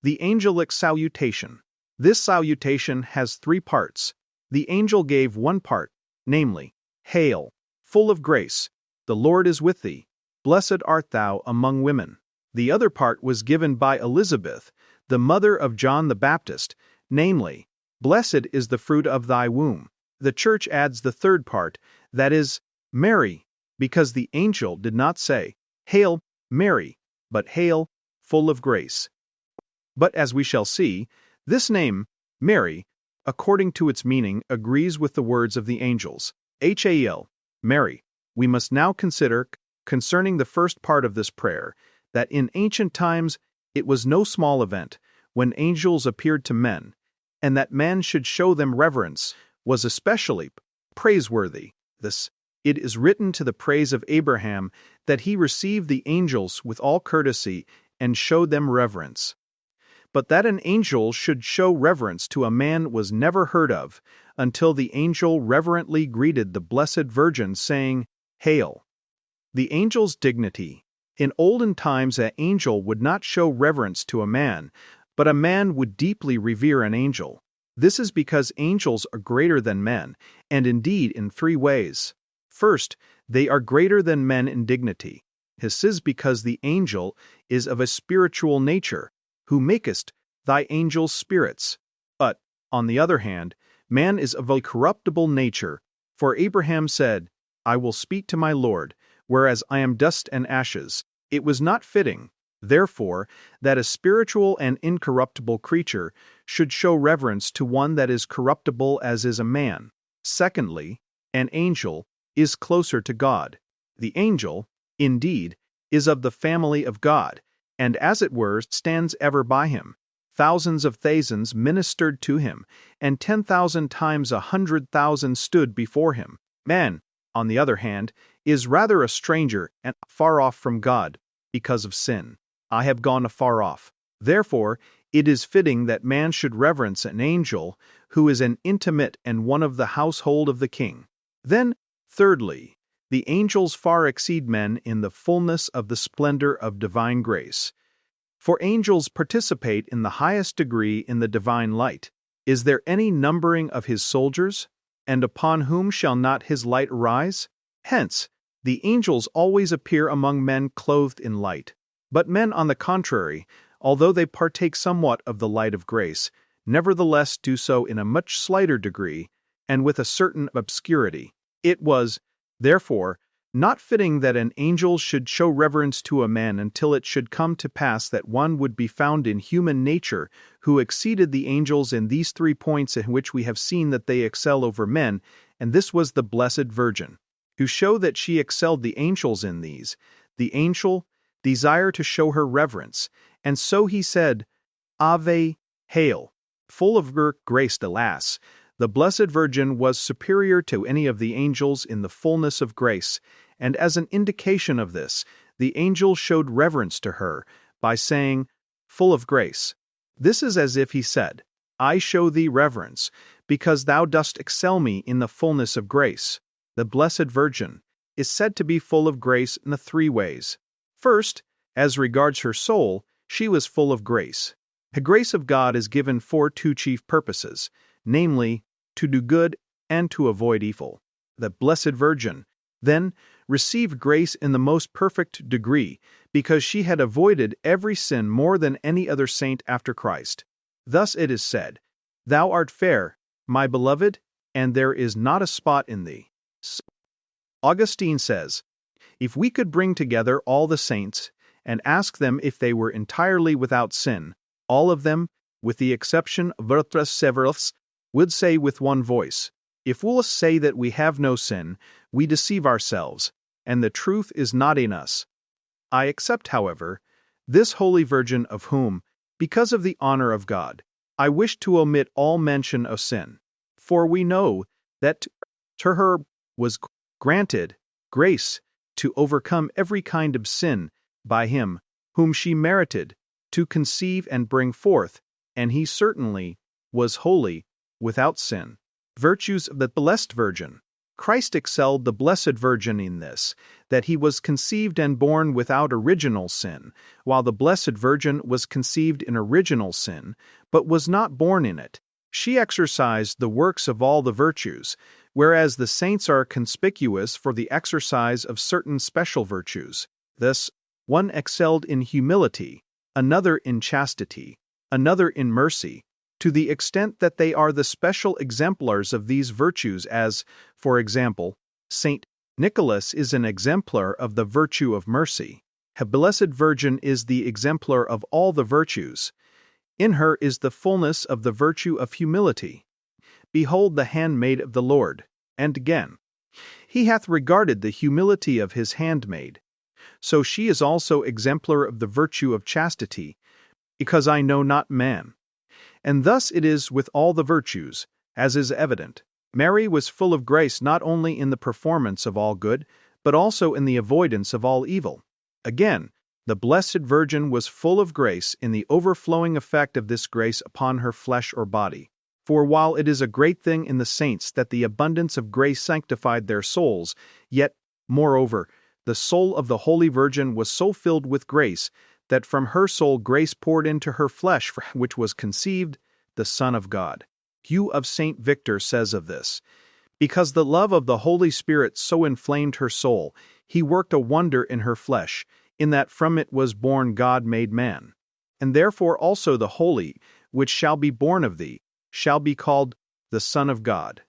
The angelic salutation. This salutation has three parts. The angel gave one part, namely, Hail, full of grace, the Lord is with thee, blessed art thou among women. The other part was given by Elizabeth, the mother of John the Baptist, namely, Blessed is the fruit of thy womb. The Church adds the third part, that is, Mary, because the angel did not say, Hail, Mary, but Hail, full of grace. But as we shall see, this name, Mary, according to its meaning, agrees with the words of the angels. Hail, Mary. We must now consider, concerning the first part of this prayer, that in ancient times it was no small event when angels appeared to men, and that man should show them reverence was especially praiseworthy. It is written to the praise of Abraham that he received the angels with all courtesy and showed them reverence. But that an angel should show reverence to a man was never heard of until the angel reverently greeted the Blessed Virgin, saying, Hail. The angel's dignity. In olden times an angel would not show reverence to a man, but a man would deeply revere an angel. This is because angels are greater than men, and indeed in three ways. First, they are greater than men in dignity. This is because the angel is of a spiritual nature, who makest thy angels spirits. But, on the other hand, man is of a corruptible nature, for Abraham said, I will speak to my Lord, whereas I am dust and ashes. It was not fitting, therefore, that a spiritual and incorruptible creature should show reverence to one that is corruptible as is a man. Secondly, an angel is closer to God. The angel, indeed, is of the family of God, and as it were stands ever by him. Thousands of thousands ministered to him, and 10,000 times 100,000 stood before him. Man, on the other hand, is rather a stranger and far off from God, because of sin. I have gone afar off. Therefore, it is fitting that man should reverence an angel who is an intimate and one of the household of the king. Then, thirdly, the angels far exceed men in the fullness of the splendor of divine grace. For angels participate in the highest degree in the divine light. Is there any numbering of his soldiers? And upon whom shall not his light arise? Hence, the angels always appear among men clothed in light. But men, on the contrary, although they partake somewhat of the light of grace, nevertheless do so in a much slighter degree, and with a certain obscurity. It was, therefore, not fitting that an angel should show reverence to a man until it should come to pass that one would be found in human nature who exceeded the angels in these 3 points in which we have seen that they excel over men, and this was the Blessed Virgin. To show that she excelled the angels in these, the angel desired to show her reverence, and so he said, Ave, hail, full of grace. Alas, the Blessed Virgin was superior to any of the angels in the fullness of grace, and as an indication of this, the angel showed reverence to her by saying, full of grace. This is as if he said, I show thee reverence, because thou dost excel me in the fullness of grace. The Blessed Virgin is said to be full of grace in the 3 ways. First, as regards her soul, she was full of grace. The grace of God is given for 2 chief purposes, namely, to do good and to avoid evil. The Blessed Virgin, then, received grace in the most perfect degree, because she had avoided every sin more than any other saint after Christ. Thus it is said, Thou art fair, my beloved, and there is not a spot in thee. Augustine says, If we could bring together all the saints, and ask them if they were entirely without sin, all of them, with the exception of Virtus Severus, would say with one voice, If we'll say that we have no sin, we deceive ourselves, and the truth is not in us. I except, however, this Holy Virgin of whom, because of the honor of God, I wish to omit all mention of sin. For we know that to her was granted grace to overcome every kind of sin by him whom she merited to conceive and bring forth, and he certainly was holy, without sin. Virtues of the Blessed Virgin. Christ excelled the Blessed Virgin in this, that he was conceived and born without original sin, while the Blessed Virgin was conceived in original sin, but was not born in it. She exercised the works of all the virtues, whereas the saints are conspicuous for the exercise of certain special virtues. Thus, one excelled in humility, another in chastity, another in mercy, to the extent that they are the special exemplars of these virtues as, for example, Saint Nicholas is an exemplar of the virtue of mercy. The Blessed Virgin is the exemplar of all the virtues. In her is the fullness of the virtue of humility. Behold the handmaid of the Lord. And again, He hath regarded the humility of His handmaid. So she is also exemplar of the virtue of chastity, because I know not man. And thus it is with all the virtues, as is evident. Mary was full of grace not only in the performance of all good, but also in the avoidance of all evil. Again, the Blessed Virgin was full of grace in the overflowing effect of this grace upon her flesh or body. For while it is a great thing in the saints that the abundance of grace sanctified their souls, yet, moreover, the soul of the Holy Virgin was so filled with grace that from her soul grace poured into her flesh, which was conceived the Son of God. Hugh of St. Victor says of this, "Because the love of the Holy Spirit so inflamed her soul, he worked a wonder in her flesh, in that from it was born God made man. And therefore also the Holy, which shall be born of thee, shall be called the Son of God."